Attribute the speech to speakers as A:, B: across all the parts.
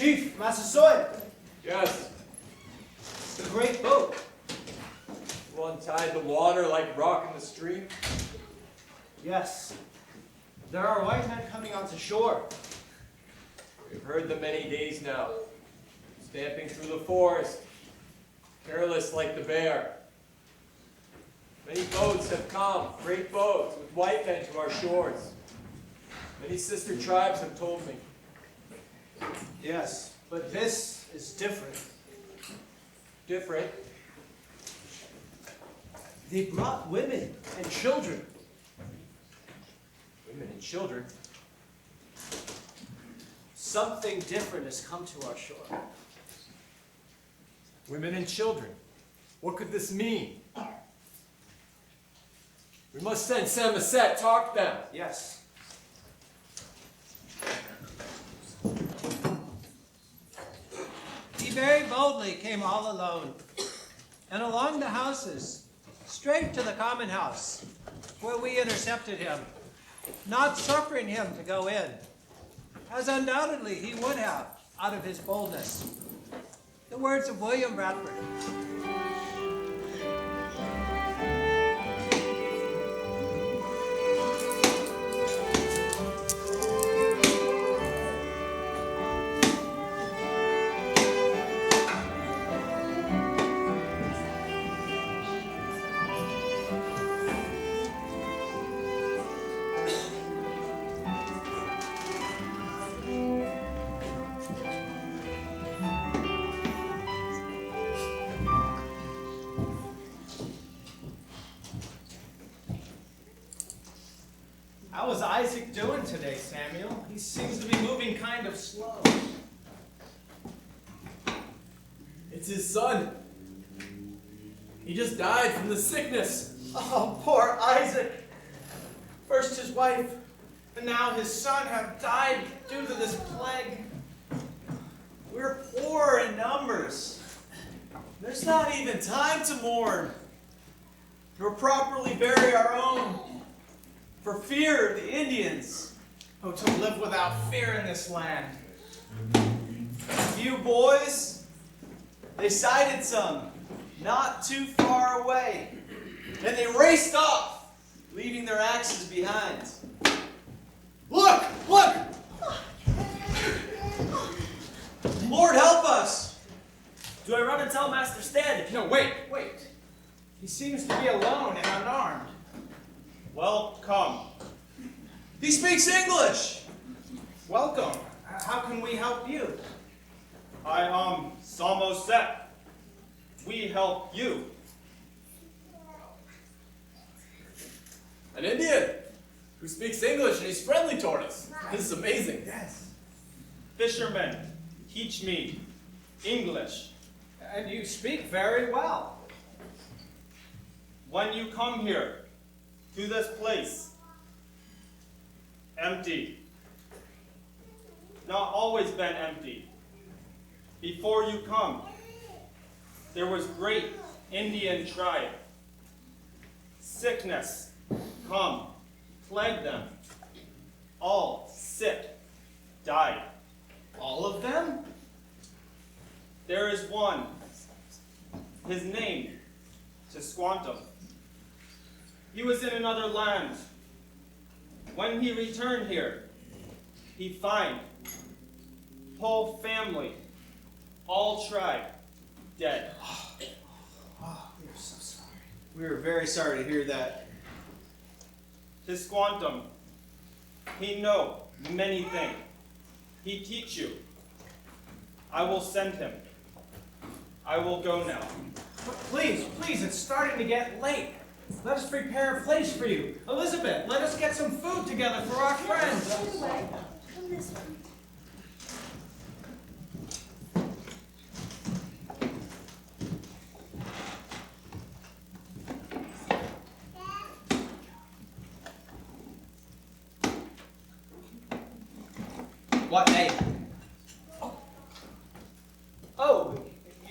A: Chief, Massasoit.
B: Yes.
A: The great boat.
B: You untied the water like rock in the stream?
A: Yes. There are white men coming onto shore.
B: We've heard them many days now, stamping through the forest, careless like the bear. Many boats have come, great boats, with white men to our shores. Many sister tribes have told me.
A: Yes, but this is different.
B: Different?
A: They brought women and children.
B: Women and children?
A: Something different has come to our shore.
B: Women and children. What could this mean? We must send Samoset, talk them.
A: Yes.
C: He very boldly came all alone, and along the houses, straight to the common house, where we intercepted him, not suffering him to go in, as undoubtedly he would have, out of his boldness. The words of William Bradford.
A: How is Isaac doing today, Samuel? He seems to be moving kind of slow.
D: It's his son. He just died from the sickness.
A: Oh, poor Isaac. First his wife, and now his son have died due to this plague. We're poor in numbers.
D: There's not even time to mourn, nor properly bury our own, for fear of the Indians.
A: Oh, to live without fear in this land.
D: A few boys, they sighted some, not too far away, and they raced off, leaving their axes behind. Look! Look! Lord help us!
E: Do I run and tell Master Stead?
A: No, wait. He seems to be alone and unarmed.
E: Well, come.
D: He speaks English!
A: Welcome. How can we help you?
E: I am Samoset. We help you.
D: An Indian who speaks English and he's friendly toward us. This is amazing.
A: Yes.
E: Fishermen, teach me English.
A: And you speak very well.
E: When you come here, to this place, empty. Not always been empty. Before you come, there was great Indian tribe. Sickness, come, plague them. All sick, died.
A: All of them?
E: There is one, his name, to Squantum. He was in another land. When he returned here, he find whole family, all tribe, dead.
A: Oh, we are so sorry. We are very sorry to hear that.
E: His Squantum, he know many things. He teach you. I will send him. I will go now.
A: Please, it's starting to get late. Let us prepare a place for you. Elizabeth, let us get some food together for our friends.
F: Come this way.
D: What name?
E: Oh,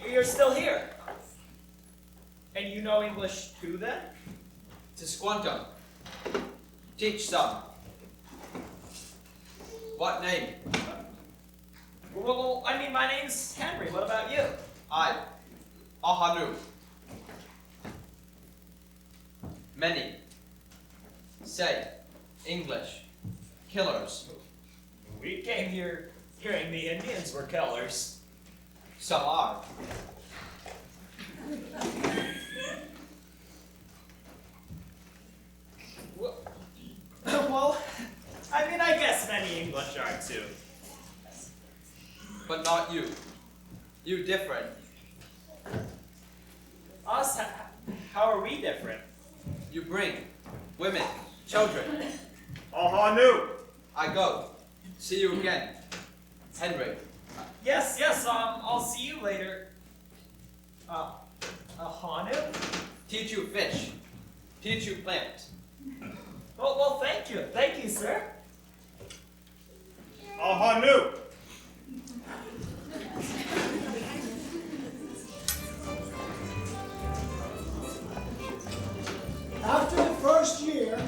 E: you're still here. And you know English too then?
D: To Squantum. Teach some. What name? Well, I mean, my name's Henry. What about you?
G: I, Ahanu. Many. Say, English. Killers.
D: We came here hearing the Indians were killers.
G: Some are.
D: Well, I mean, I guess many English are too.
G: But not you. You different.
D: Us? How are we different?
G: You bring women, children.
E: Ahanu!
G: I go. See you again. Henry.
D: Yes, I'll see you later. Hanu?
G: Teach you fish. Teach you plant.
D: Well, thank you. Thank you, sir.
E: Ahanu!
H: After the first year,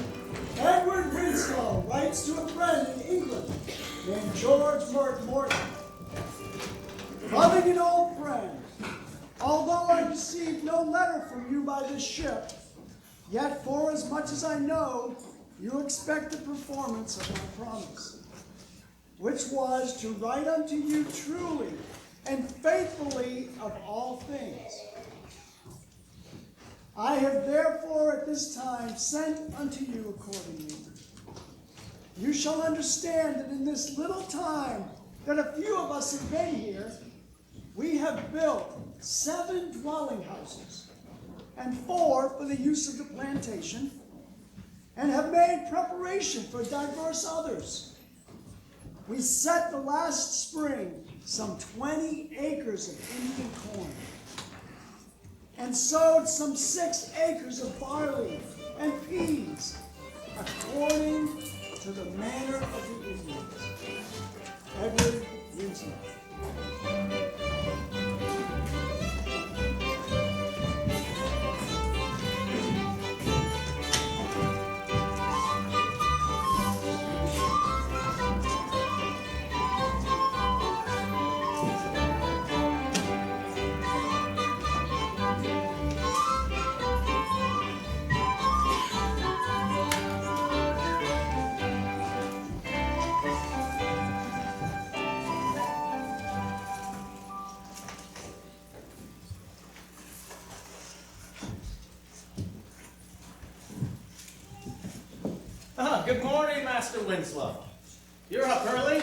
H: Edward Winslow writes to a friend in England named George Morton. Loving an old friend, although I received no letter from you by this ship, yet for as much as I know, you expect the performance of my promise, which was to write unto you truly and faithfully of all things. I have therefore at this time sent unto you accordingly. You shall understand that in this little time that a few of us have been here, we have built 7 dwelling houses and 4 for the use of the plantation, and have made preparation for diverse others. We set the last spring some 20 acres of Indian corn, and sowed some 6 acres of barley and peas, according to the manner of the Indians. Edward Winslow.
A: Good morning, Master Winslow. You're up early?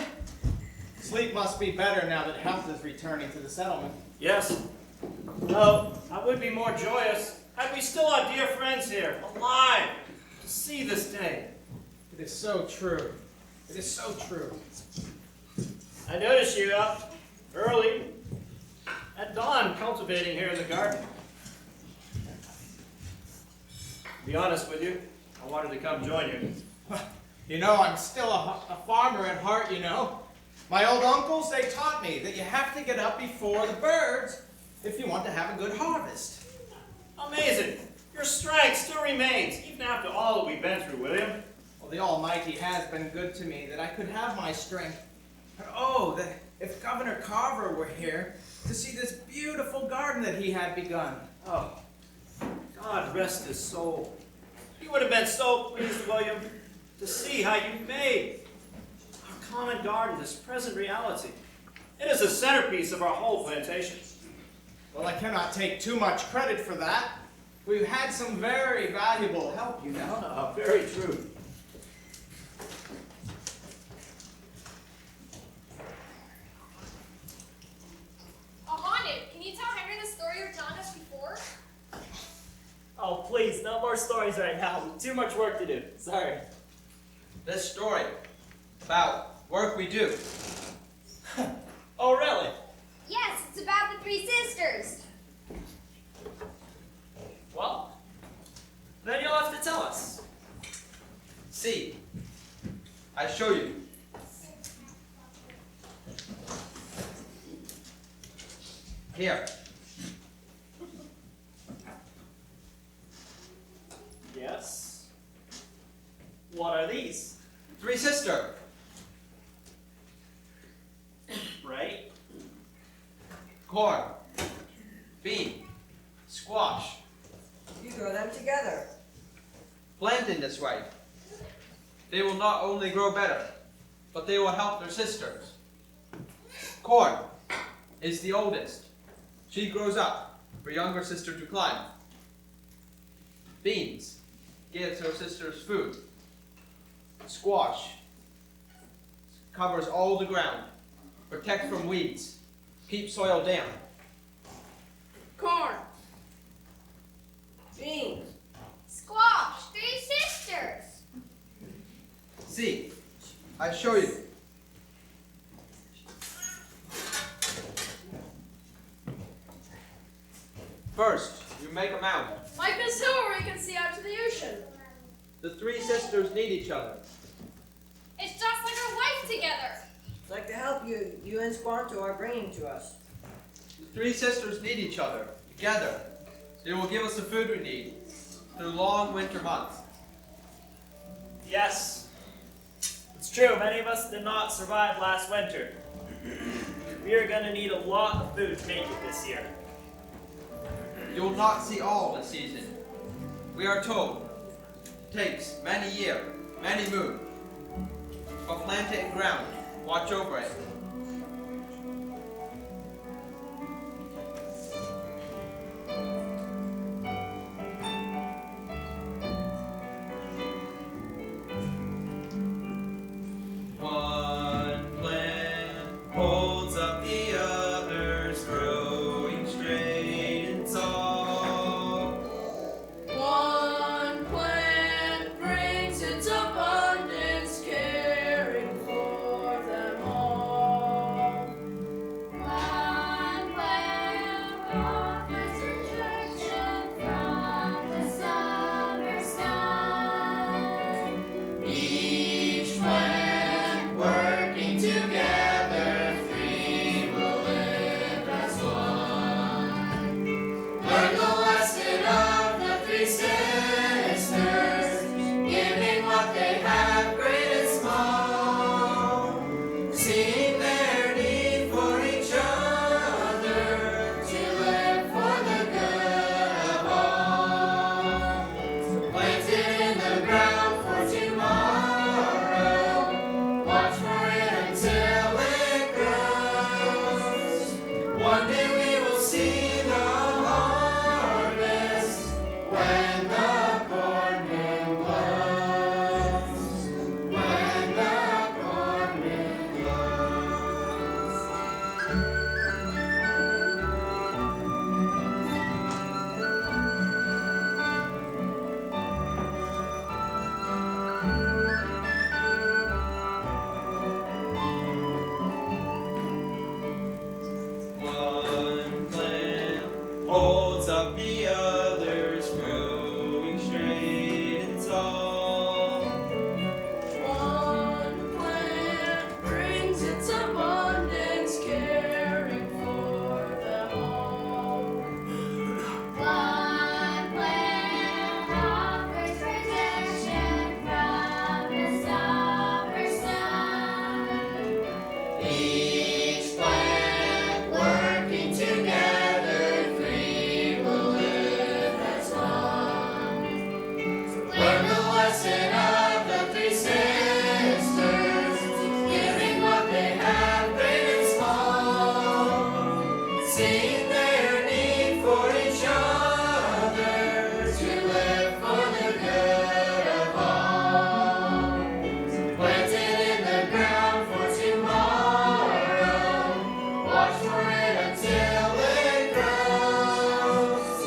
A: Sleep must be better now that health is returning to the settlement.
I: Yes. Though I would be more joyous had we still our dear friends here, alive, to see this day.
A: It is so true. It is so true.
I: I noticed you up early at dawn cultivating here in the garden. To be honest with you, I wanted to come join you.
A: You know, I'm still a farmer at heart, you know. My old uncles, they taught me that you have to get up before the birds if you want to have a good harvest.
I: Amazing. Your strength still remains, even after all that we've been through, William.
A: Well, the Almighty has been good to me that I could have my strength. But oh, that if Governor Carver were here to see this beautiful garden that he had begun.
I: Oh, God rest his soul. He would have been so pleased, William, to see how you made our common garden this present reality. It is the centerpiece of our whole plantation.
A: Well, I cannot take too much credit for that. We've had some very valuable help, you know.
I: Very true.
F: Ahanu, can you tell Henry the story you were telling us before?
D: Oh, please, no more stories right now. Too much work to do. Sorry.
G: This story about work we do.
D: Oh, really?
F: Yes, it's about the 3 sisters.
D: Well, then you'll have to tell us.
G: See, I show you. Here.
D: Yes. What are these?
G: 3 sister.
D: Right?
G: corn, bean, squash.
J: You grow them together.
G: Planted this way, they will not only grow better, but they will help their sisters. Corn is the oldest. She grows up for younger sister to climb. Beans gives her sisters food. Squash covers all the ground, protects from weeds, keeps soil damp.
J: Corn. Beans.
F: Squash, three sisters.
G: See, I show you. First, you make a mound.
J: Like this hill where we can see out to the ocean.
G: The three sisters need each other.
F: It's just like our life together.
J: It's like the help you and Squantum are bringing to us.
G: The three sisters need each other. Together, they will give us the food we need through long winter months.
I: Yes, it's true. Many of us did not survive last winter. We are going to need a lot of food to make it this year.
G: You will not see all this season. We are told it takes many years, many moons. But plant it in ground, watch over it. One plant holds up the others, growing straight and tall.
J: One plant brings its abundance, caring for them all.
F: One plant offers protection from the summer sun.
J: Each plant working together, three will live as one. Learn the lesson of the three sisters, giving what they have, great and small. Seeing their need for each other, to live for the good of all. Planted in the ground for tomorrow, watch for it until it grows. One day we will see the harvest when the corn wind blows. When the corn wind blows.
G: One plant holds up the others, growing straight and tall.
J: One plant brings its abundance, caring for them all.
F: One plant offers protection from the summer sun.
J: Each plant working together, three will live as one. Learn the lesson of the three sisters, giving what they have, great and small. Seeing their need for each other, to live for the good of all. Planted in the ground for tomorrow, watch for it until it grows.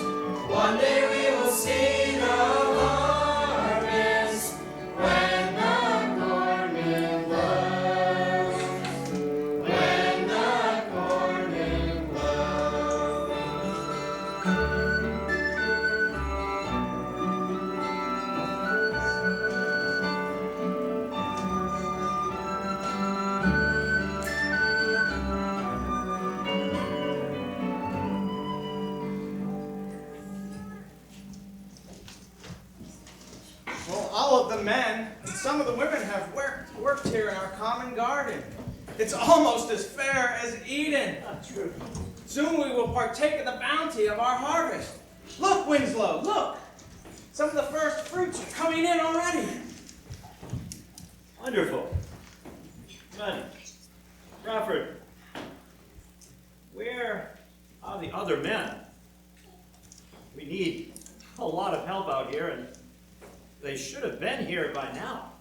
J: One day we will see the harvest when the corn wind blows. When the corn wind blows.
A: Well, all of the men and some of the women have worked here in our common garden. It's almost as fair as Eden.
I: Not true.
A: Soon we will partake of the bounty of our harvest. Look, Winslow, look! Some of the first fruits are coming in already.
I: Wonderful. But, Bradford, where are the other men? We need a lot of help out here, and they should have been here by now.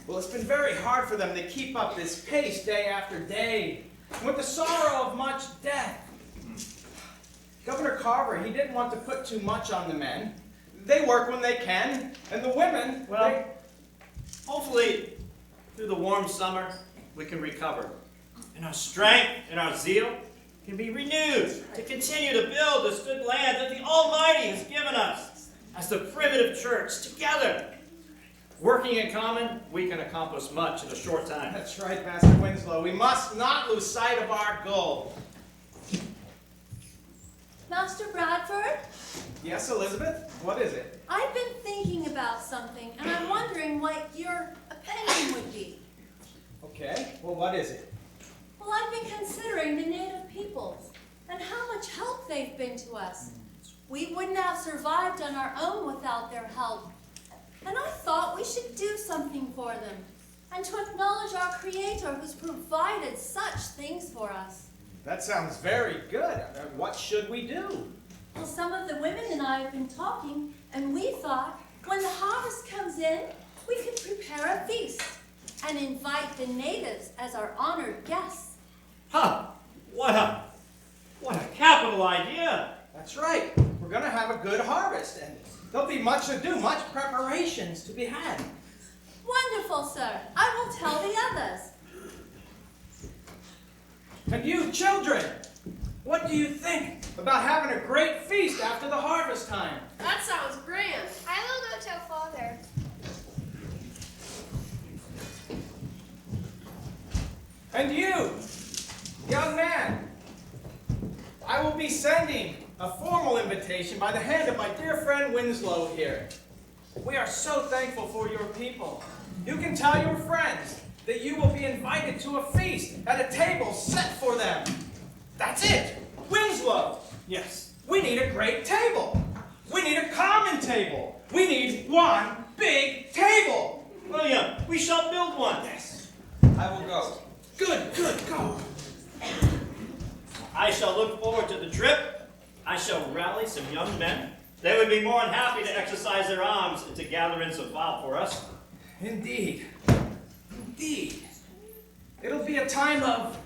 A: Well, it's been very hard for them to keep up this pace day after day, with the sorrow of much death. Governor Carver, he didn't want to put too much on the men. They work when they can, and the women,
I: Well, hopefully, through the warm summer, we can recover. And our strength and our zeal can be renewed to continue to build this good land that the Almighty has given us as the primitive church together. Working in common, we can accomplish much in a short time.
A: That's right, Master Winslow. We must not lose sight of our goal.
F: Master Bradford,
A: Yes, Elizabeth? What is it?
F: I've been thinking about something, and I'm wondering what your opinion would be.
A: Okay, well, what is it?
F: Well, I've been considering the native peoples and how much help they've been to us. We wouldn't have survived on our own without their help. And I thought we should do something for them and to acknowledge our Creator who's provided such things for us.
A: That sounds very good. What should we do?
F: Well, some of the women and I have been talking, and we thought when the harvest comes in, we could prepare a feast and invite the natives as our honored guests.
I: Huh! What a capital idea!
A: That's right. We're going to have a good harvest, and there'll be much to do, much preparations to be had.
F: Wonderful, sir. I will tell the others.
A: And you, children, what do you think about having a great feast after the harvest time?
K: That sounds grand.
L: I will go tell Father.
A: And you, young man, I will be sending a formal invitation by the hand of my dear friend Winslow here. We are so thankful for your people. You can tell your friends that you will be invited to a feast at a table set for them. That's it. Winslow.
I: Yes.
A: We need a great table. We need a common table. We need one big table.
I: William, we shall build one.
A: Yes.
G: I will go.
A: Good, go.
I: I shall look forward to the trip. I shall rally some young men. They would be more than happy to exercise their arms and to gather in some fowl for us.
A: Indeed. It'll be a time of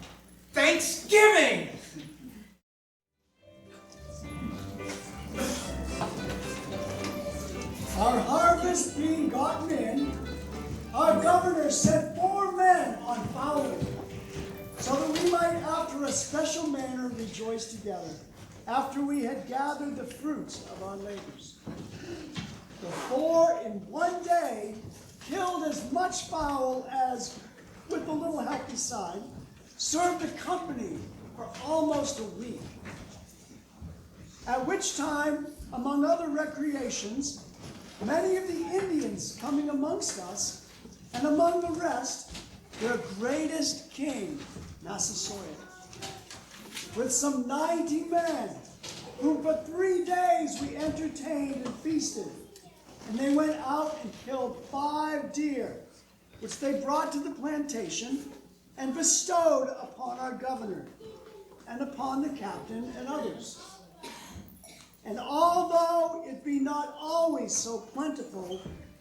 A: Thanksgiving.
H: Our harvest being gotten in, our governor sent 4 men on fowling, so that we might after a special manner rejoice together, after we had gathered the fruits of our labors. The 4 in one day killed as much fowl as, with a little help beside, served the company for almost a week. At which time, among other recreations, many of the Indians coming amongst us, and among the rest, their greatest king, Massasoit, with some 90 men, whom for 3 days we entertained and feasted. And they went out and killed 5 deer, which they brought to the plantation and bestowed upon our governor, and upon the captain and others. And although it be not always so plentiful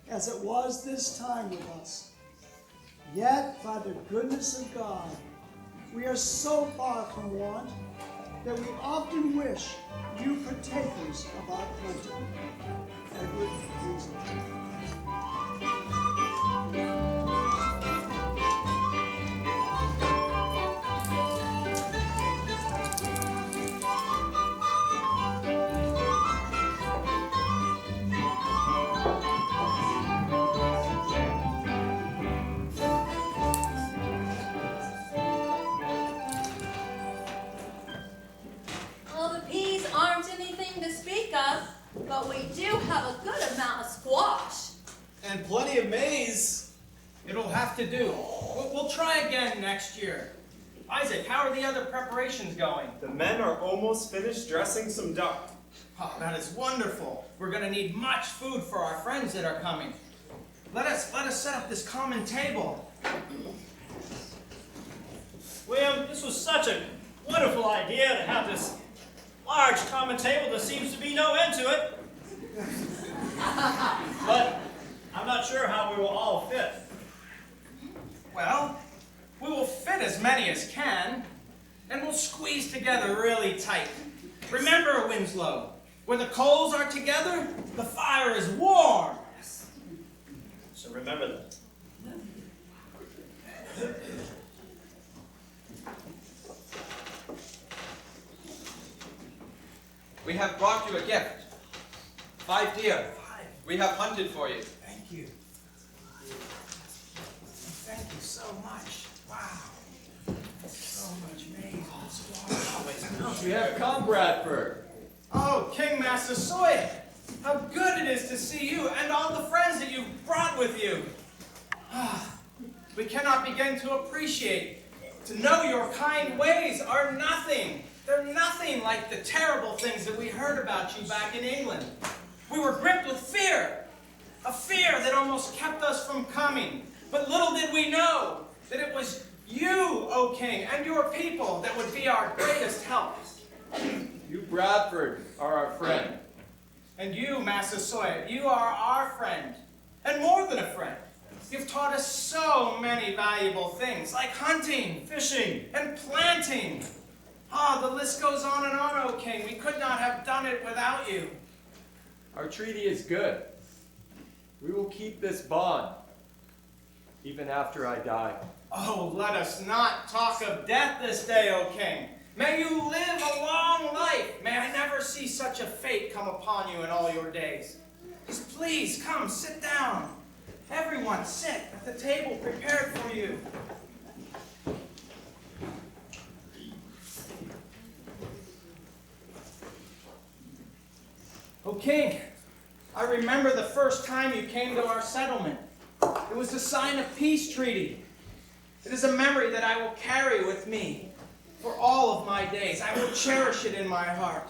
H: as it was this time with us, yet by the goodness of God, we are so far from want that we often wish you partakers of our plenty. Edward Beasley.
F: Well, the peas aren't anything to speak of, but we do have a good amount of squash.
A: And plenty of maize. It'll have to do. We'll try again next year. Isaac, how are the other preparations going?
E: The men are almost finished dressing some duck.
A: Oh, that is wonderful. We're going to need much food for our friends that are coming. Let us set up this common table.
I: William, this was such a wonderful idea to have this large common table. There seems to be no end to it. But I'm not sure how we will all fit.
A: Well, we will fit as many as can, and we'll squeeze together really tight. Remember, Winslow, where the coals are together, the fire is warm.
I: So remember that.
G: We have brought you a gift. 5 deer. We have hunted for you.
A: Thank you. Thank you so much. Wow. So much maize and squash.
B: We have come, Bradford.
A: Oh, King Massasoit, how good it is to see you and all the friends that you've brought with you. We cannot begin to appreciate, to know your kind ways are nothing. They're nothing like the terrible things that we heard about you back in England. We were gripped with fear, a fear that almost kept us from coming. But little did we know that it was you, O King, and your people that would be our greatest help.
B: You, Bradford, are our friend.
A: And you, Massasoit, you are our friend, and more than a friend. You've taught us so many valuable things, like hunting, fishing, and planting. The list goes on and on, O King. We could not have done it without you.
B: Our treaty is good. We will keep this bond, even after I die.
A: Oh, let us not talk of death this day, O King. May you live a long life. May I never see such a fate come upon you in all your days. Just please, come, sit down. Everyone, sit at the table prepared for you. O King, I remember the first time you came to our settlement. It was a sign of peace treaty. It is a memory that I will carry with me for all of my days. I will cherish it in my heart.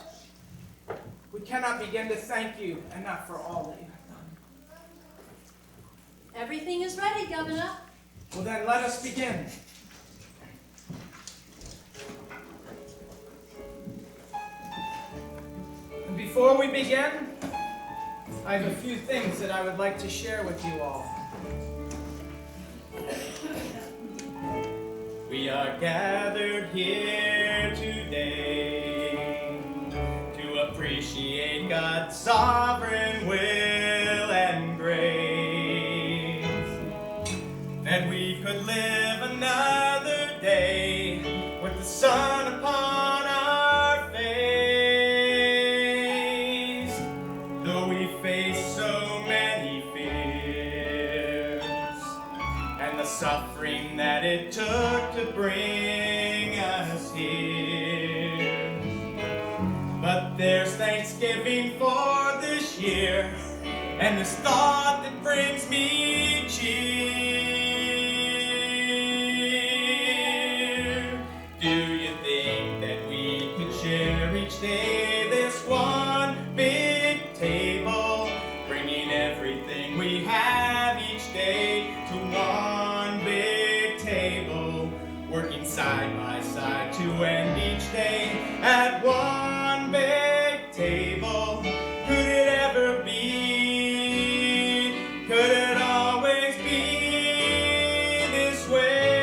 A: We cannot begin to thank you enough for all that you have done.
F: Everything is ready, Governor.
A: Well then, let us begin. And before we begin, I have a few things that I would like to share with you all. We are gathered here today to appreciate God's sovereign will and grace, that we could live another day with the sun upon our face. Though we face so many fears and the suffering that it took to bring us here, but there's thanksgiving for this year and this thought that brings me cheer. Do you think that we could share each day this one big table, bringing everything we have each day to one big table, working side by side to end each day at one big table? Could it ever be? Could it always be this way?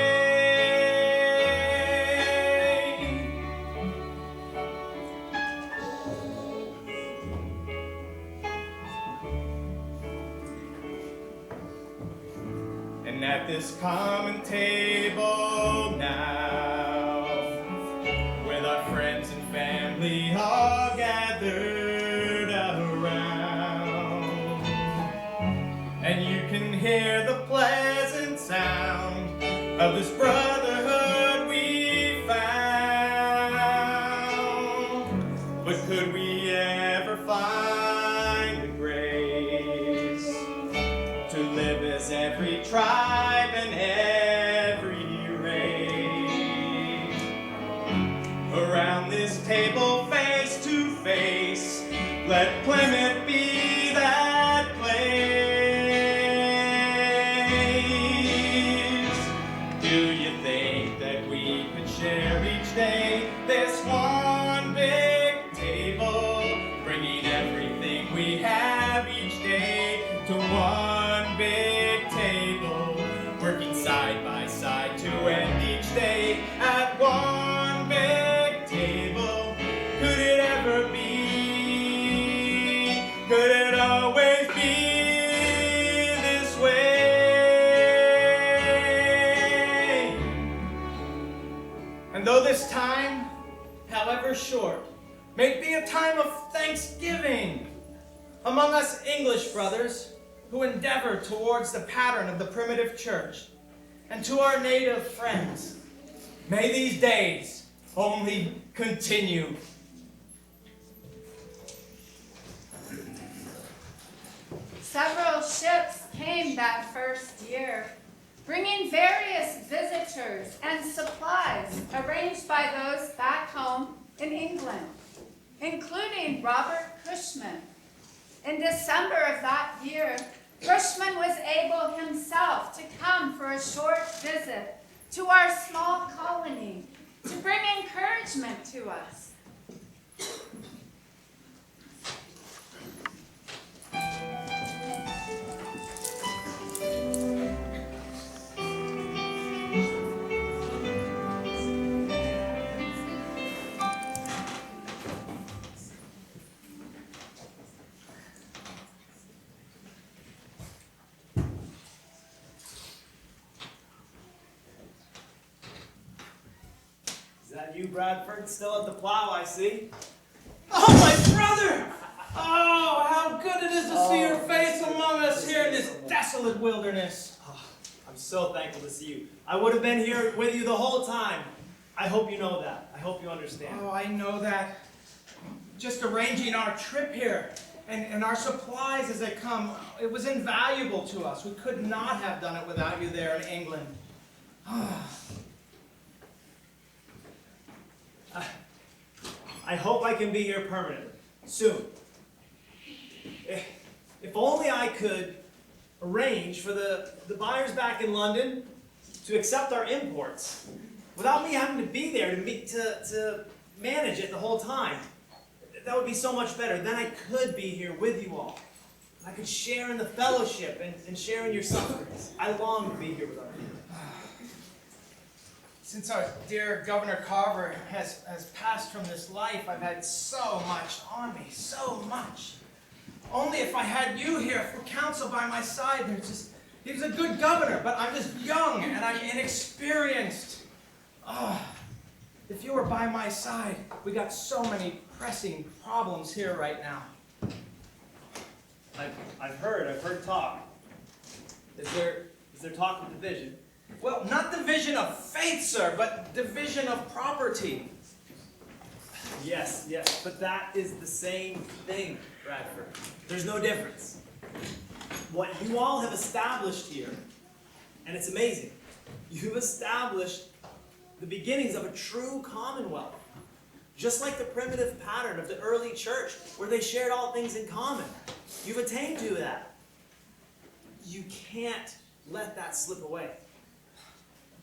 A: And at this common table now, with our friends and family all gathered around, and you can hear the pleasant sound of this brotherhood we found. But could we ever find the grace to live as every tribe and every race, Plymouth be that place. Do you think that we could share each day this one big table, bringing everything we have each day to one big table, working side by side to end each day at one big table? Could it ever be? Could it always be this way? And though this time, however short, may be a time of thanksgiving among us English brothers who endeavor towards the pattern of the primitive church, and to our native friends, may these days only continue.
K: Several ships came that first year, bringing various visitors and supplies arranged by those back home in England, including Robert Cushman. In December of that year, Cushman was able himself to come for a short visit to our small colony to bring encouragement to us.
I: Is that you, Bradford? Still at the plow, I see. Oh, my brother!
A: Oh, how good it is to see your face among us here in this desolate wilderness.
I: I'm so thankful to see you. I would have been here with you the whole time. I hope you know that. I hope you understand.
A: Oh, I know that. Just arranging our trip here and our supplies as they come, it was invaluable to us. We could not have done it without you there in England.
I: I hope I can be here permanently, soon. If only I could arrange for the buyers back in London to accept our imports without me having to be there to manage it the whole time. That would be so much better. Then I could be here with you all. I could share in the fellowship and share in your sufferings. I long to be here with our people.
A: Since our dear Governor Carver has passed from this life, I've had so much on me, so much. Only if I had you here for counsel by my side, he was a good governor, but I'm just young and I'm inexperienced. If you were by my side, we got so many pressing problems here right now.
I: I've heard talk. Is there talk of division?
A: Well, not division of faith, sir, but division of property.
I: Yes, but that is the same thing, Bradford. There's no difference. What you all have established here, and it's amazing, you've established the beginnings of a true commonwealth. Just like the primitive pattern of the early church, where they shared all things in common. You've attained to that. You can't let that slip away.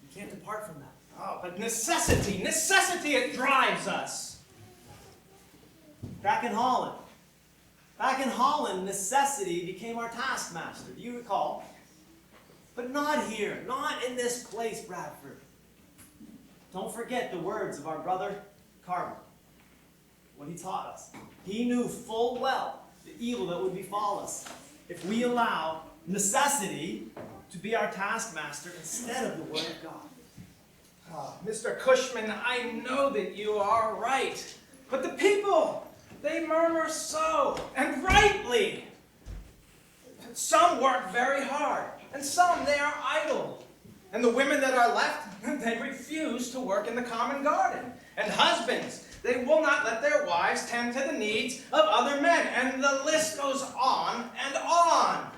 I: You can't depart from that.
A: Oh, but necessity, it drives us.
I: Back in Holland, necessity became our taskmaster. Do you recall? But not here, not in this place, Bradford. Don't forget the words of our brother Carver. What he taught us. He knew full well the evil that would befall us if we allow necessity to be our taskmaster instead of the Word of God.
A: Mr. Cushman, I know that you are right. But the people, they murmur so, and rightly. Some work very hard, and some they are idle. And the women that are left, they refuse to work in the common garden. And husbands, they will not let their wives tend to the needs of other men. And the list goes on and on.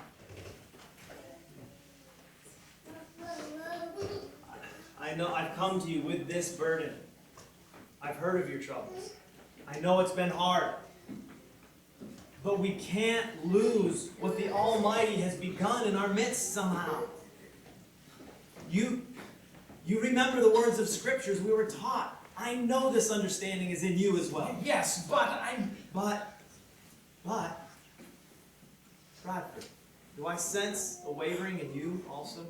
I: I know I've come to you with this burden. I've heard of your troubles. I know it's been hard.
D: But we can't lose what the Almighty has begun in our midst somehow. You remember the words of scriptures we were taught. I know this understanding is in you as well.
A: Yes, but
D: Bradford, do I sense a wavering in you also?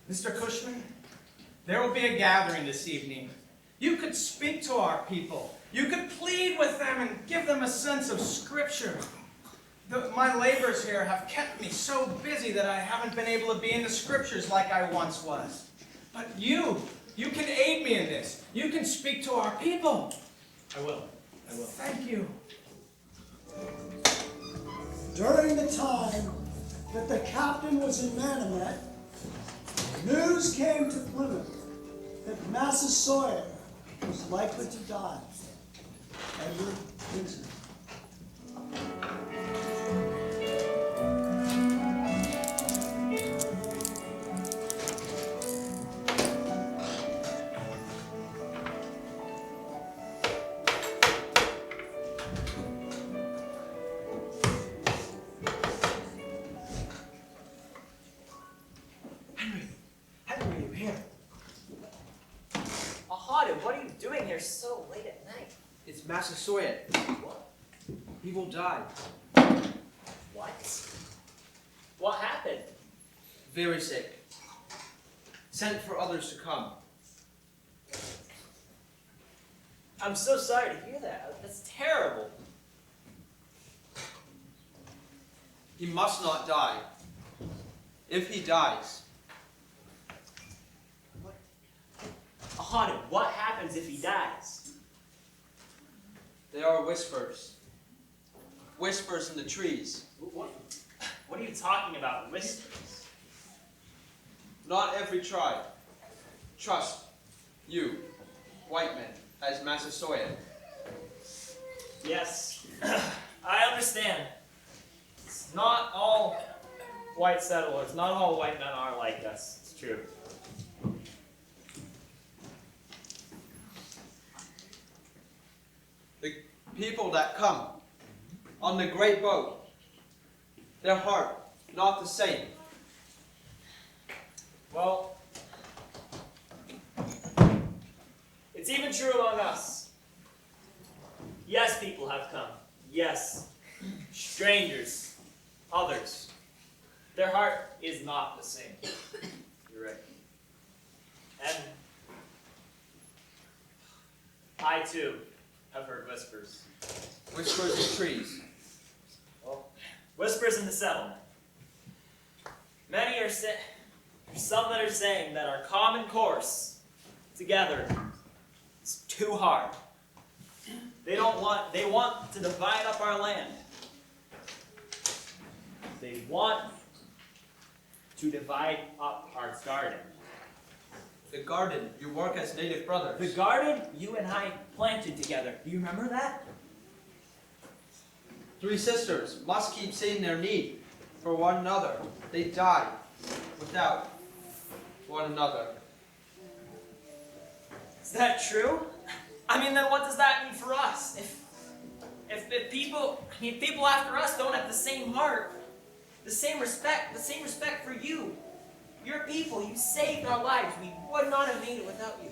A: Mr. Cushman, there will be a gathering this evening. You could speak to our people. You could plead with them and give them a sense of Scripture. My labors here have kept me so busy that I haven't been able to be in the Scriptures like I once was. But you can aid me in this. You can speak to our people.
I: I will.
A: Thank you.
H: During the time that the captain was in Manamet, news came to Plymouth that Massasoit was likely to die. Edward Windsor.
D: Henry, you're here.
M: Ahadu, what are you doing here so late at night?
G: It's Massasoit.
M: What?
G: He will die.
M: What? What happened?
G: Very sick. Sent for others to come.
M: I'm so sorry to hear that. That's terrible.
G: He must not die. If he dies,
M: Ahadu, what happens if he dies?
G: there are whispers. Whispers in the trees.
M: What are you talking about, whispers?
G: Not every tribe. Trust you, white men, as Massasoit.
M: Yes, I understand. It's not all white settlers, not all white men are like us. It's true.
G: The people that come on the great boat, their heart not the same.
M: Well, it's even true among us. Yes, people have come. Yes, strangers, others. Their heart is not the same. You're right. And I too have heard whispers.
G: Whispers in trees.
M: Well, whispers in the settlement. Many are there's some that are saying that our common course together is too hard. They want to divide up our land. They want to divide up our garden.
G: The garden, you work as native brothers.
M: The garden you and I planted together. Do you remember that?
G: 3 sisters must keep seeing their need for one another. They die without one another.
M: Is that true? I mean, then what does that mean for us? If people after us don't have the same heart, the same respect for you, your people, you saved our lives. We would not have made it without you.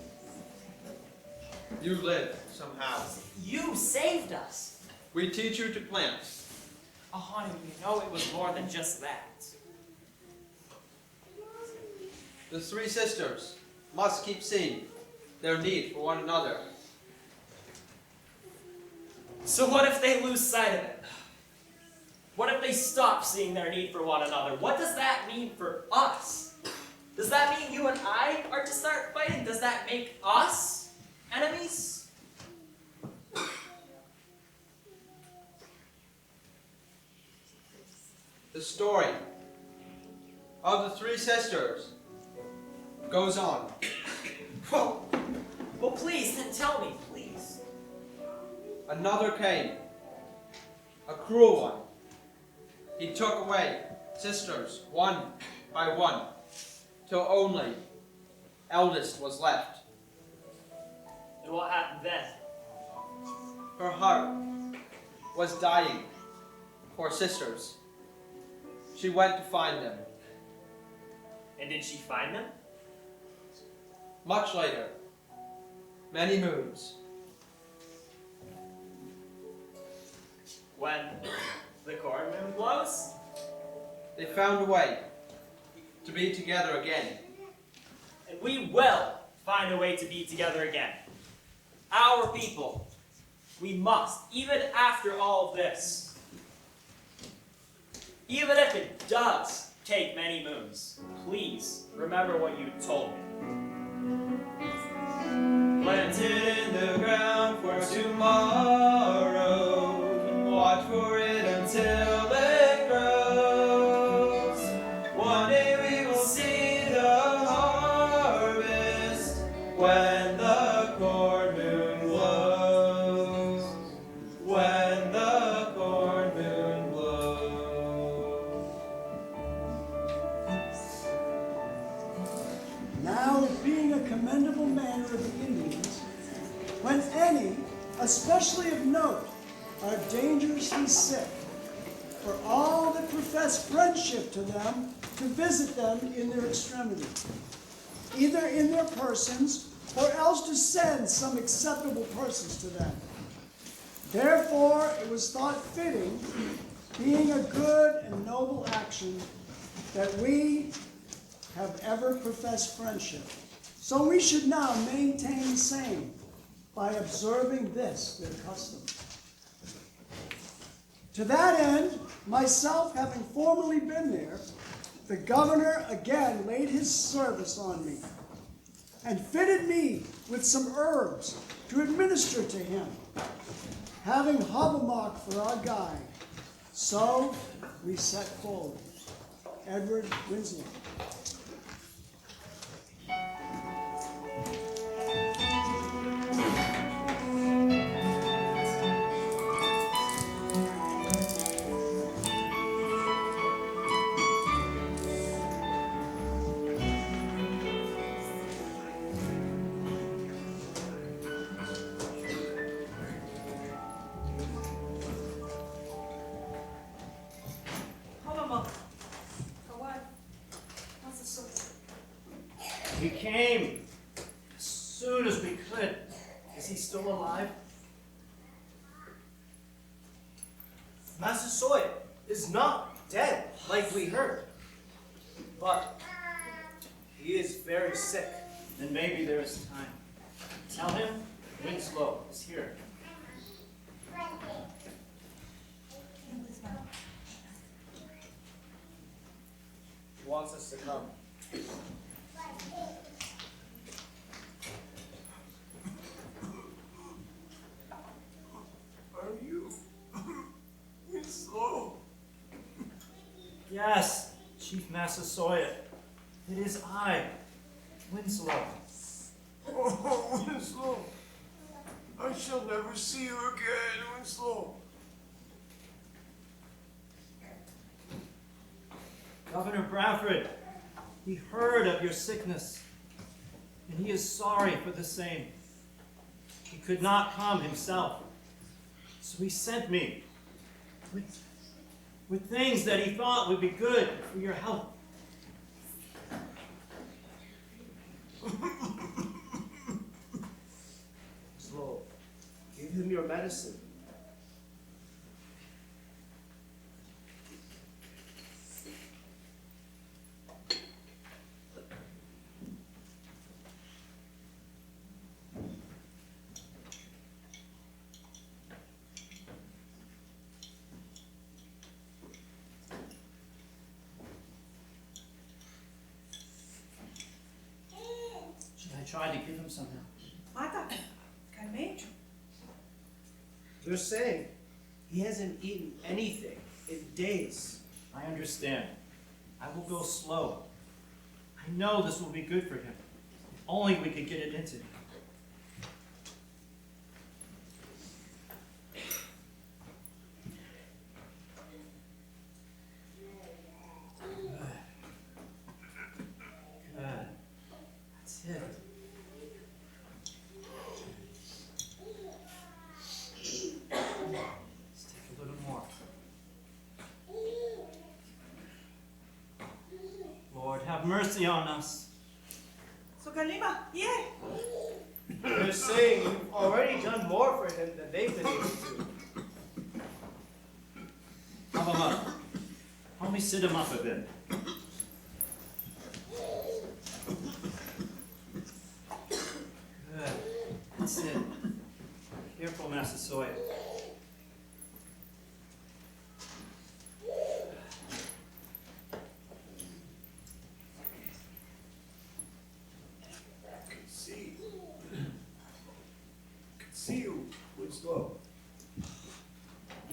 G: You live somehow.
M: You saved us.
G: We teach you to plant.
M: Oh, honey, you know it was more than just that.
G: The 3 sisters must keep seeing their need for one another.
M: So what if they lose sight of it? What if they stop seeing their need for one another? What does that mean for us? Does that mean you and I are to start fighting? Does that make us enemies?
G: The story of the 3 sisters goes on.
M: Well, please, then tell me, please.
G: Another came, a cruel one. He took away sisters one by one, till only eldest was left.
M: And what happened then?
G: Her heart was dying for sisters. She went to find them.
M: And did she find them?
G: Much later, many moons.
M: When the corn moon blows?
G: They found a way to be together again.
M: And we will find a way to be together again. Our people. We must, even after all of this. Even if it does take many moons, please remember what you told me.
E: Planted in the ground for tomorrow. Watch for it until it grows. One day we will see the harvest when the corn moon glows. When the corn moon glows.
H: Now it being a commendable manner of the Indians, when any, especially of note, are dangerously sick, for all that profess friendship to them, to visit them in their extremity, either in their persons, or else to send some acceptable persons to them. Therefore it was thought fitting, being a good and noble action, that we have ever professed friendship. So we should now maintain the same by observing this, their custom. To that end, myself having formerly been there, the governor again laid his service on me, and fitted me with some herbs to administer to him, having Hobbamock for our guide. So we set forward. Edward Winslow.
I: We came as soon as we could. Is he still alive? Massasoit is not dead, like we heard. But he is very sick, and maybe there is time. Tell him Winslow is here. He wants us to come.
N: Are you Winslow?
I: Yes, Chief Massasoit. It is I, Winslow.
N: Oh, Winslow. I shall never see you again, Winslow.
I: Governor Bradford, he heard of your sickness, and he is sorry for the same. He could not come himself, so he sent me with things that he thought would be good for your health. Slow. Give him your medicine. Should I try to give him some now?
O: I thought I made you.
I: They're saying he hasn't eaten anything in days. I understand. I will go slow. I know this will be good for him. If only we could get it into him. Good. That's it. Let's take a have mercy on us.
O: So Kalima, yeah.
A: They're saying you've already done more for him than they've been able to.
I: Help him up. Help me sit him up a bit. Good. That's it. Careful, Massasoit.
N: See you, Winslow.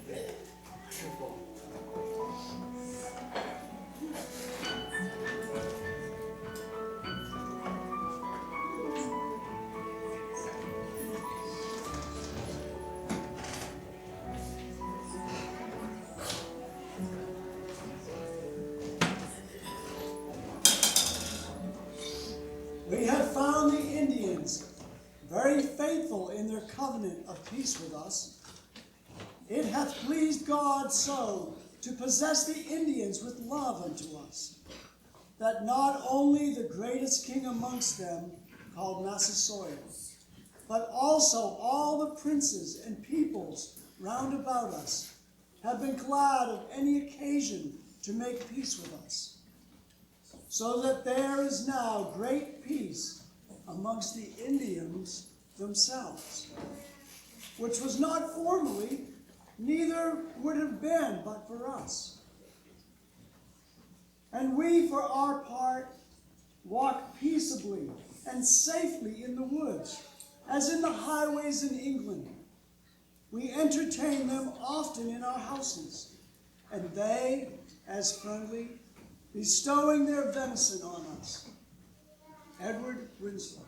I: Careful.
H: We have found the Indians very faithful in their covenant of peace with us. It hath pleased God so to possess the Indians with love unto us, that not only the greatest king amongst them, called Massasoit, but also all the princes and peoples round about us have been glad of any occasion to make peace with us, so that there is now great peace amongst the Indians themselves, which was not formerly, neither would have been but for us. And we, for our part, walk peaceably and safely in the woods, as in the highways in England. We entertain them often in our houses, and they, as friendly, bestowing their venison on us. Edward Winslow.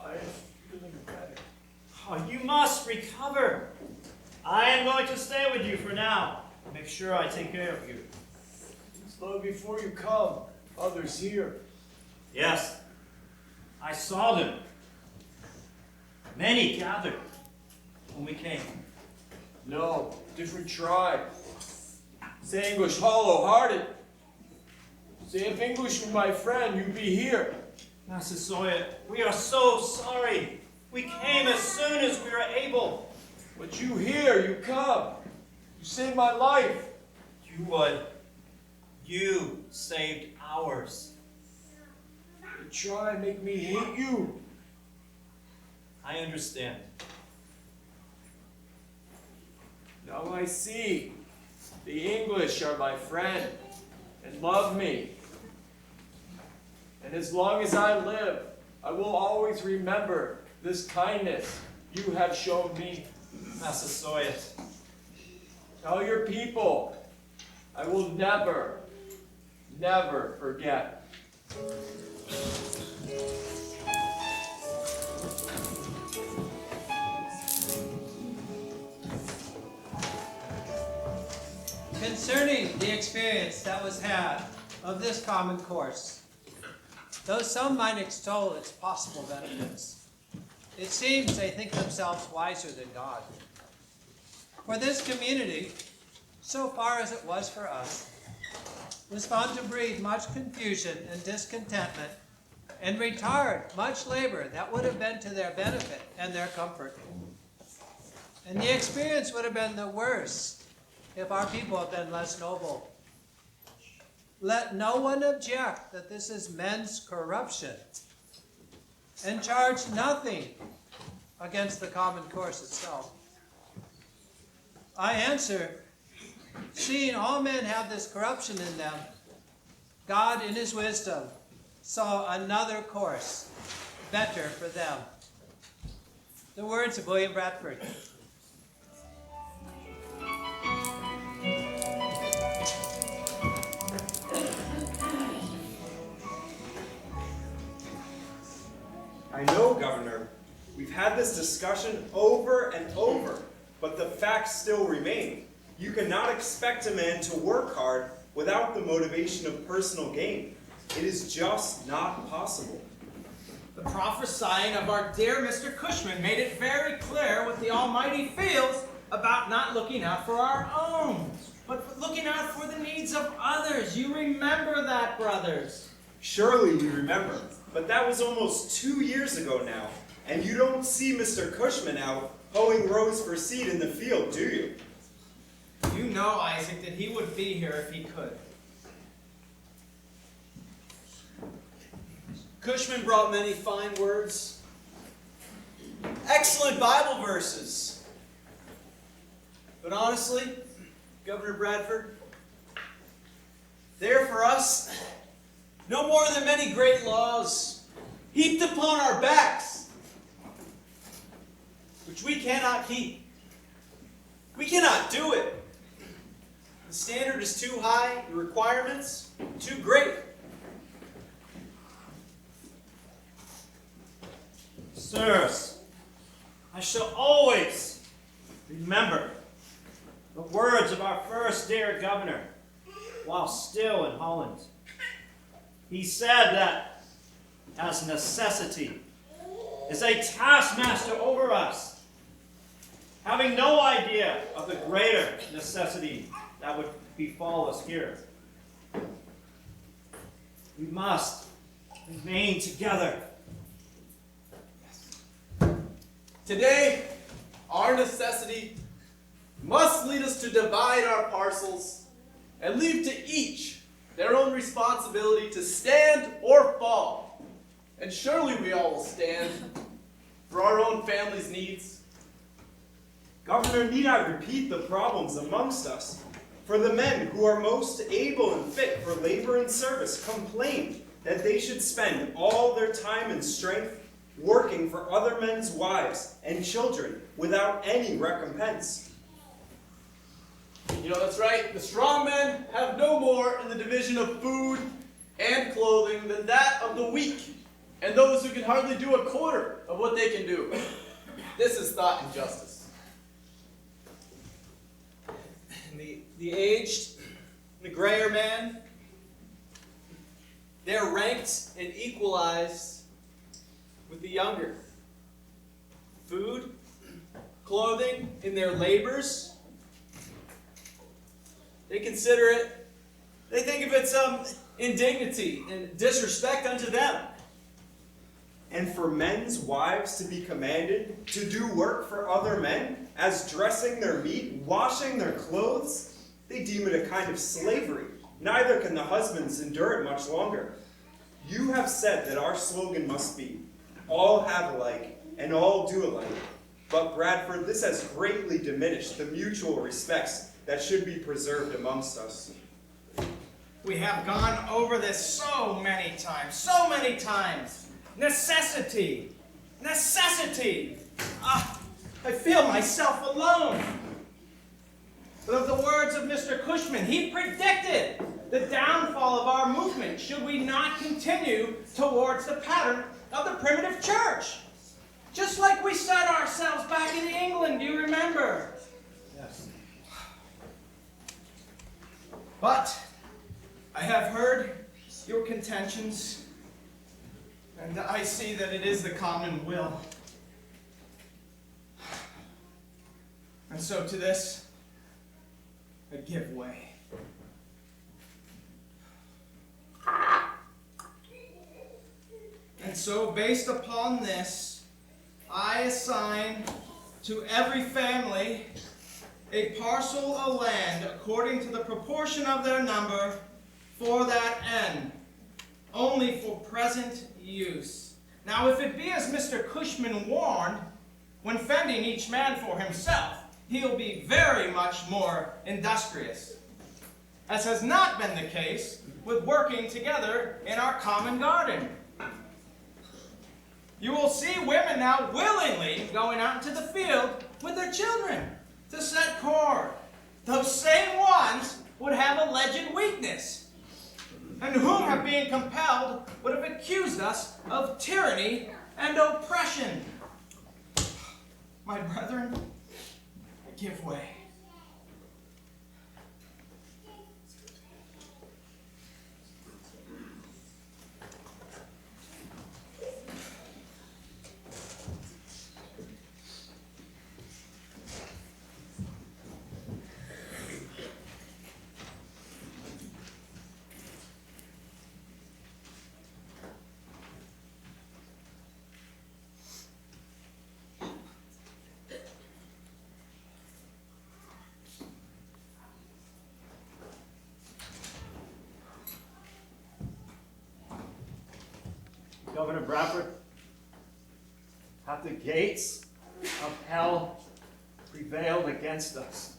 N: I am feeling better.
I: Oh, you must recover. I am going to stay with you for now. Make sure I take care of you.
N: Winslow, before you come, others here.
I: Yes, I saw them. Many gathered when we came.
B: No, different tribe. Say English hollow-hearted. Say if English were my friend, you'd be here.
I: Massasoit, we are so sorry. We came as soon as we were able.
B: But you here, you come. You saved my life.
I: You would. You saved ours.
B: You try and make me hate you.
I: I understand.
B: Now I see. The English are my friend and love me. And as long as I live, I will always remember this kindness you have shown me.
I: Massasoit.
B: Tell your people, I will never, never forget.
C: Concerning the experience that was had of this common course, though some might extol its possible benefits, it seems they think themselves wiser than God. For this community, so far as it was for us, was found to breed much confusion and discontentment and retard much labor that would have been to their benefit and their comfort. And the experience would have been the worse if our people had been less noble. Let no one object that this is men's corruption, and charge nothing against the common course itself. I answer, seeing all men have this corruption in them, God in his wisdom saw another course better for them. The words of William Bradford.
E: I know, Governor, we've had this discussion over and over, but the facts still remain. You cannot expect a man to work hard without the motivation of personal gain. It is just not possible.
A: The prophesying of our dear Mr. Cushman made it very clear what the Almighty feels about not looking out for our own, but looking out for the needs of others. You remember that, brothers?
E: Surely we remember, but that was almost 2 years ago now, and you don't see Mr. Cushman out hoeing rows for seed in the field, do you?
A: You know, Isaac, that he would be here if he could.
D: Cushman brought many fine words, excellent Bible verses. But honestly, Governor Bradford, they're for us no more than many great laws heaped upon our backs, which we cannot keep. We cannot do it. The standard is too high, the requirements too great.
I: Sirs, I shall always remember the words of our first dear governor while still in Holland. He said that as necessity is a taskmaster over us, having no idea of the greater necessity that would befall us here. We must remain together.
P: Today, our necessity must lead us to divide our parcels and leave to each their own responsibility to stand or fall. And surely we all will stand for our own family's needs.
E: Governor, need I repeat the problems amongst us? For the men who are most able and fit for labor and service complain that they should spend all their time and strength working for other men's wives and children without any recompense.
P: You know, that's right. The strong men have no more in the division of food and clothing than that of the weak and those who can hardly do a quarter of what they can do. This is thought injustice.
D: And the aged, the grayer man, they're ranked and equalized with the younger. Food, clothing, in their labors, they consider it, they think of it some indignity and disrespect unto them.
E: And for men's wives to be commanded to do work for other men, as dressing their meat, washing their clothes, they deem it a kind of slavery. Neither can the husbands endure it much longer. You have said that our slogan must be, all have alike and all do alike. But Bradford, this has greatly diminished the mutual respects that should be preserved amongst us.
A: We have gone over this so many times, so many times. Necessity, necessity. I feel myself alone. But of the words of Mr. Cushman, he predicted the downfall of our movement should we not continue towards the pattern of the primitive church. Just like we set ourselves back in England, do you remember?
H: Yes.
A: But I have heard your contentions, and I see that it is the common will. And so to this, I give way. And so, based upon this, I assign to every family a parcel of land according to the proportion of their number for that end, only for present use. Now, if it be as Mr. Cushman warned, when fending each man for himself, he'll be very much more industrious, as has not been the case with working together in our common garden. You will see women now willingly going out into the field with their children to set corn. Those same ones would have alleged weakness, and whom have been compelled would have accused us of tyranny and oppression. My brethren, give way.
I: Governor Bradford, have the gates of hell prevailed against us?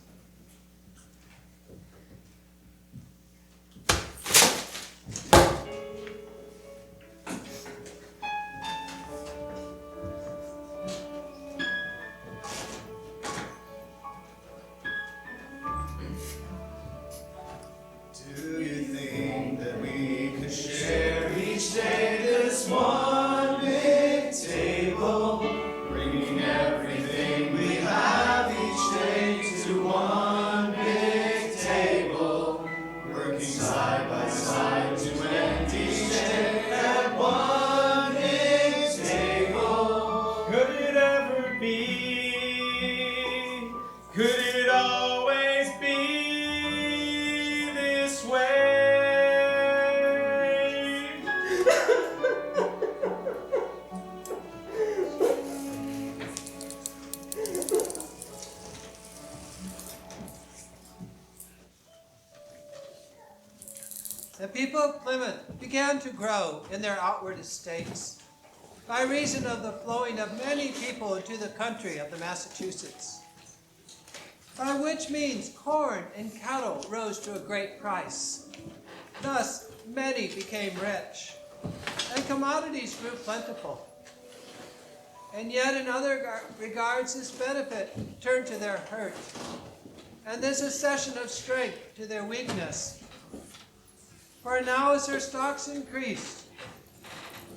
Q: Do you think that we could share each day this one big table, bringing everything we have each day to one big table, working side by side to end each day at one big table?
E: Could it ever be? Could it always be this way?
C: The people of Plymouth began to grow in their outward estates by reason of the flowing of many people into the country of the Massachusetts, by which means corn and cattle rose to a great price. Thus many became rich, and commodities grew plentiful. And yet in other regards this benefit turned to their hurt, and this accession of strength to their weakness. For now as their stocks increased,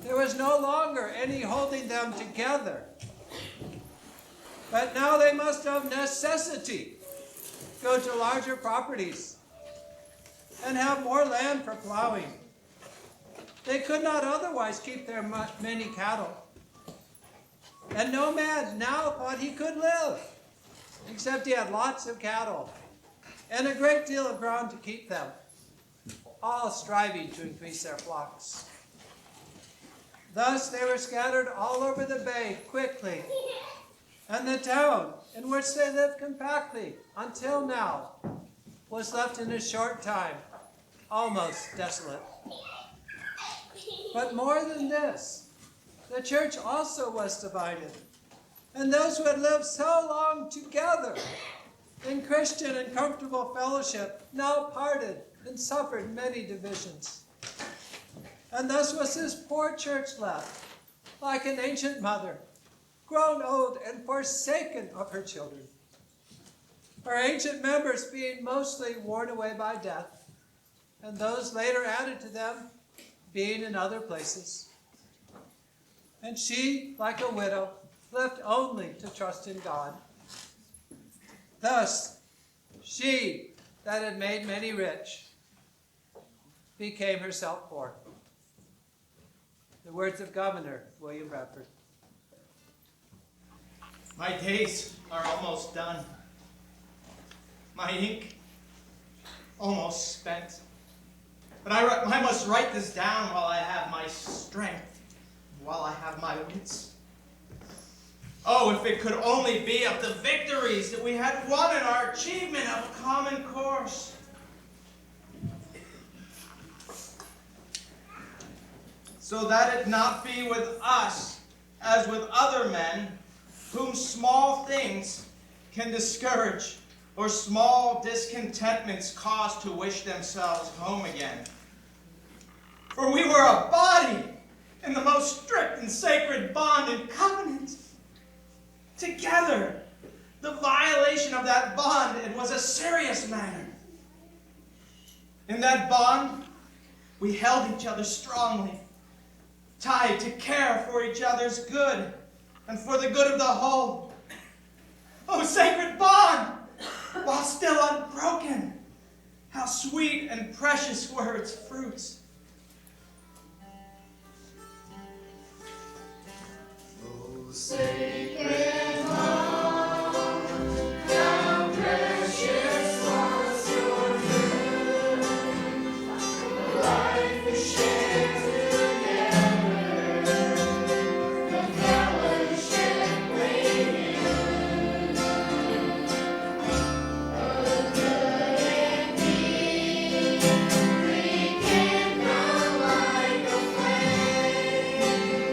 C: there was no longer any holding them together. But now they must of necessity go to larger properties and have more land for plowing. They could not otherwise keep their many cattle. And no man now thought he could live, except he had lots of cattle and a great deal of ground to keep them, all striving to increase their flocks. Thus they were scattered all over the bay quickly, and the town in which they lived compactly until now was left in a short time almost desolate. But more than this, the church also was divided, and those who had lived so long together in Christian and comfortable fellowship now parted and suffered many divisions. And thus was this poor church left, like an ancient mother, grown old and forsaken of her children, her ancient members being mostly worn away by death, and those later added to them being in other places. And she, like a widow, left only to trust in God. Thus, she that had made many rich became herself poor. The words of Governor William Bradford.
A: My days are almost done. My ink almost spent. But I must write this down while I have my strength, while I have my wits. Oh, if it could only be of the victories that we had won in our achievement of a common course. So that it not be with us, as with other men, whom small things can discourage, or small discontentments cause to wish themselves home again. For we were a body in the most strict and sacred bond and covenant. Together, the violation of that bond, it was a serious matter. In that bond, we held each other strongly, tied to care for each other's good and for the good of the whole. Oh, sacred bond, while still unbroken, how sweet and precious were its fruits.
Q: Oh, sacred bond, how precious was your fruit, the life we shared together, the fellowship we knew, the good and deed, rekindled like a flame.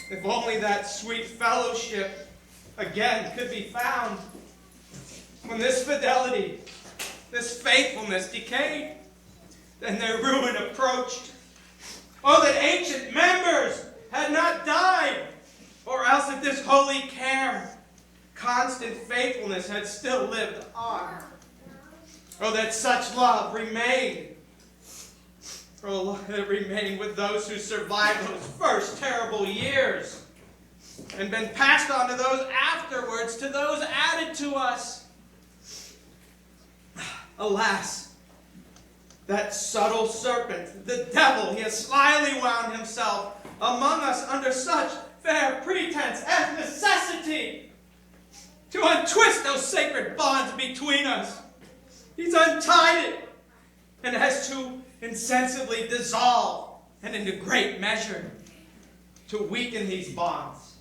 A: If only that sweet fellowship again could be found. When this fidelity, this faithfulness decayed, then their ruin approached. Oh, that ancient members had not died, or else if this holy care, constant faithfulness had still lived on. Oh, that such love remained. Oh, that it remained with those who survived those first terrible years and been passed on to those afterwards, to those added to us. Alas, that subtle serpent, the devil, he has slyly wound himself among us under such fair pretense as necessity to untwist those sacred bonds between us. He's untied it and has to insensibly dissolve and into great measure to weaken these bonds.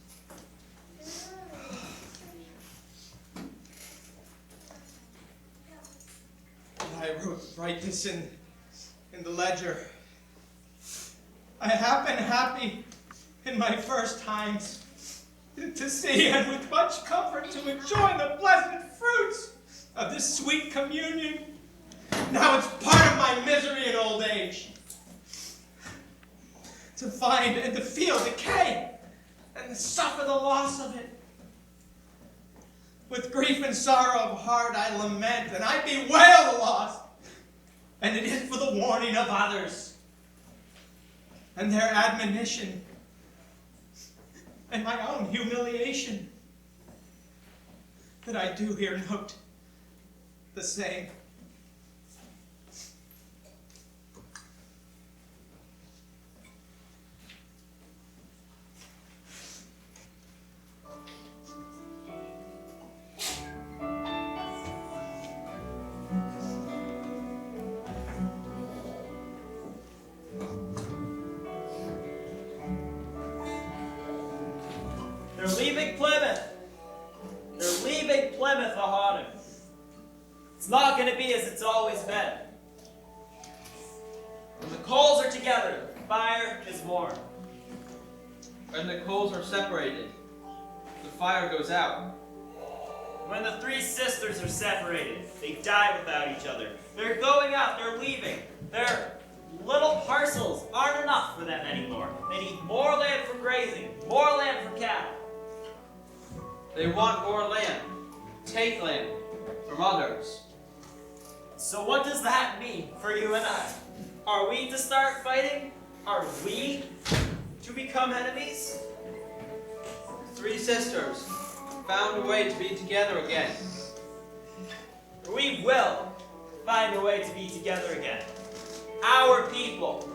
A: I write this in the ledger. I have been happy in my first times to see and with much comfort to enjoy the blessed fruits of this sweet communion. Now it's part of my misery in old age to find and to feel decay and to suffer the loss of it. With grief and sorrow of heart I lament and I bewail the loss, and it is for the warning of others and their admonition and my own humiliation that I do here note the same.
I: They're leaving Plymouth. They're leaving Plymouth a haunting. It's not going to be as it's always been. When the coals are together, the fire is warm.
G: When the coals are separated, the fire goes out.
I: When the three sisters are separated, they die without each other. They're going out, they're leaving. Their little parcels aren't enough for them anymore. They need more land for grazing, more land for cattle.
G: They want more land. Take land from others.
I: So what does that mean for you and I? Are we to start fighting? Are we to become enemies?
G: Three sisters found a way to be together again.
I: We will find a way to be together again. Our people.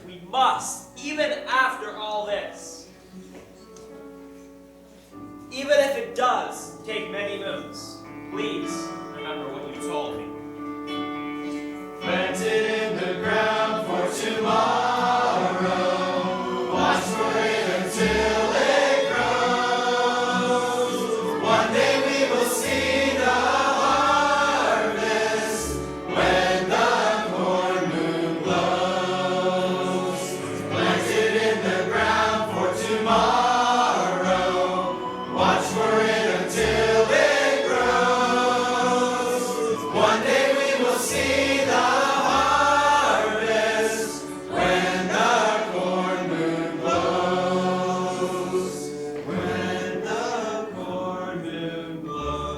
I: We must, even after all this. Even if it does take many moons, please remember what you told me.
Q: Planted in the ground for tomorrow, watch for it until it grows. One day we will see the harvest when the corn moon glows. Planted in the ground for tomorrow, watch for it until it grows. One day we will see the harvest when the corn moon glows. When the corn moon glows.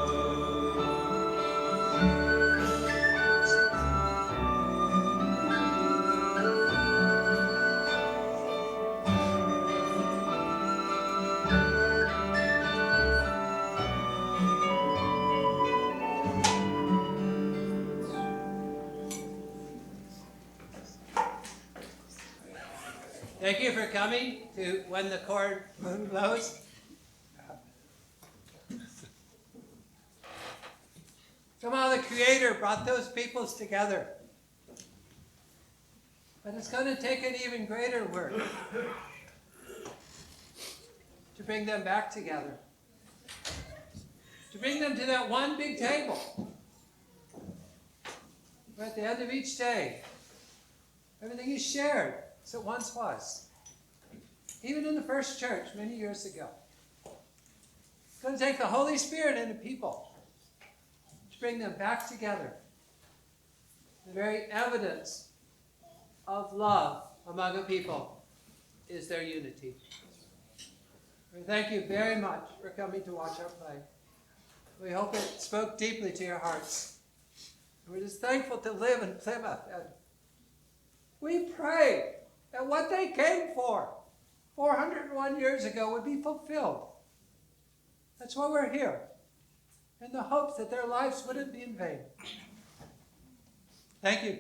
C: Thank you for coming to When the Corn Moon Glows. Somehow the Creator brought those peoples together. But it's going to take an even greater work to bring them back together. To bring them to that one big table. Where at the end of each day, everything is shared as it once was. even in the first church many years ago. It's going to take the Holy Spirit in the people to bring them back together. The very evidence of love among a people is their unity. We thank you very much for coming to watch our play. We hope it spoke deeply to your hearts. We're just thankful to live in Plymouth. And we pray that what they came for 401 years ago would be fulfilled. That's why we're here, in the hopes that their lives wouldn't be in vain. Thank you.